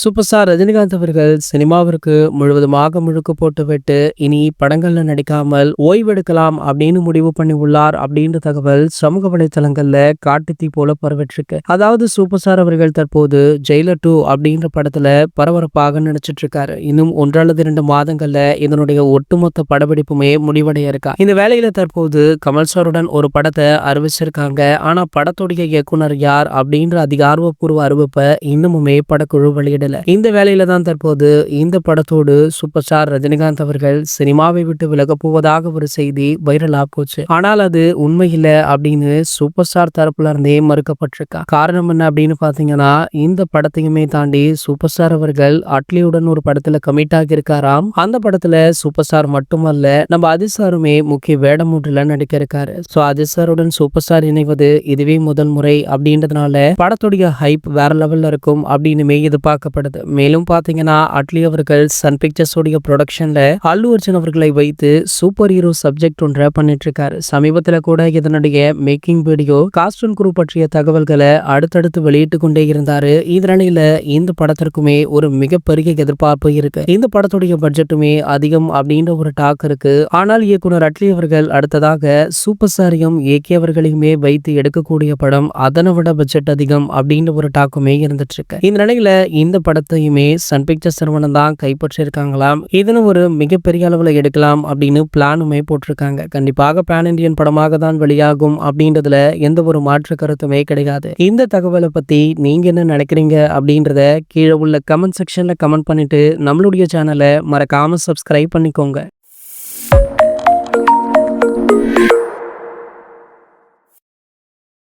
Super star Rajinikanth அவர்கள் சினிமாவிற்கு முழுவதுமாக முழுக்கு போட்டுவிட்டு இனி படங்கள்ல நடிக்காமல் ஓய்வெடுக்கலாம் அப்படின்னு முடிவு பண்ணி உள்ளார் அப்படின்ற தகவல் சமூக வலைத்தளங்கள்ல காட்டுத்தீ போல பரவிட்டு அதாவது சூப்பர் ஸ்டார் அவர்கள் தற்போது ஜெயிலர் 2 அப்படின்ற படத்துல பரபரப்பாக நடிச்சிட்டு இருக்காரு. இன்னும் 1 அல்லது 2 மாதங்கள்ல இதனுடைய ஒட்டுமொத்த படப்பிடிப்புமே முடிவடைய இருக்கா. இந்த வேலையில தற்போது கமல் சாருடன் ஒரு படத்தை அறிவிச்சிருக்காங்க. ஆனா படத்துடைய இயக்குனர் யார் அப்படின்ற அதிகாரப்பூர்வ அறிவிப்பை இன்னமுமே படக்குழு வெளியிட இந்த வேலையில தான் தற்போது இந்த படத்தோடு சூப்பர் ஸ்டார் ரஜினிகாந்த் அவர்கள் சினிமாவை விட்டு விலக போவதாக ஒரு செய்தி வைரலா போச்சு. ஆனால் அது உண்மை இல்ல அப்படின்னு சூப்பர் ஸ்டார் தரப்புல இருந்தே மறுக்கப்பட்டிருக்கா. காரணம் என்ன அப்படின்னு பாத்தீங்கன்னா, இந்த படத்தையுமே தாண்டி சூப்பர் ஸ்டார் அவர்கள் அட்லியுடன் ஒரு படத்துல கமிட் ஆகி இருக்காராம். அந்த படத்துல சூப்பர் ஸ்டார் மட்டுமல்ல, நம்ம அஜித் சாருமே முக்கிய வேடம் ஒன்றுல நடிக்க இருக்காரு. சோ அஜித் சாருடன் சூப்பர் ஸ்டார் இணைவது இதுவே முதல் முறை அப்படின்றதுனால படத்துடைய ஹைப் வேற லெவல்ல இருக்கும் அப்படின்னுமே எதிர்பார்க்க. மேலும் பாத்தீங்கன்னா, அட்லி அவர்கள் சன் பிக்சர்ஸ் உடைய ப்ரொடக்ஷன்ல அல்லு அர்ஜுன் அவர்களை வைத்து சூப்பர் ஹீரோ சப்ஜெக்ட் ஒன்றை பண்ணிட்டு இருக்காரு. சமீபத்துல கூட இதனுடைய making video cost and crew பற்றிய தகவல்களை அடுத்தடுத்து வெளியிட்டு கொண்டே இருந்தாரு. இதனில இந்த படத்திற்குமே ஒரு மிகப்பெரிய எதிர்பார்ப்பு இருக்கு. இந்த படத்துடைய பட்ஜெட்டுமே அதிகம் அப்படின்ற ஒரு டாக் இருக்கு. ஆனால் இயக்குனர் அட்லி அவர்கள் அடுத்ததாக சூப்பர் ஸ்டாரையும் ஏகே அவர்களையுமே வைத்து எடுக்கக்கூடிய படம் அதனை விட பட்ஜெட் அதிகம் அப்படின்ற ஒரு டாக்குமே இருந்துட்டு இருக்கு. இந்த நிலையில இந்த படத்தையுமே சன் பிக்சர்ஸ் நிறுவனம் தான் கைப்பற்றிருக்காங்களாம். இதனை ஒரு மிகப்பெரிய அளவில் எடுக்கலாம் அப்படின்னு பிளானுமே போட்டிருக்காங்க. கண்டிப்பாக பேன் இண்டியன் படமாக தான் வெளியாகும் அப்படின்றதுல எந்த ஒரு மாற்று கருத்துமே கிடையாது. இந்த தகவலை பத்தி நீங்க என்ன நினைக்கிறீங்க அப்படின்றத கீழே உள்ள கமெண்ட் செக்ஷன்ல கமெண்ட் பண்ணிட்டு நம்மளுடைய சேனலை மறக்காம சப்ஸ்கிரைப் பண்ணிக்கோங்க.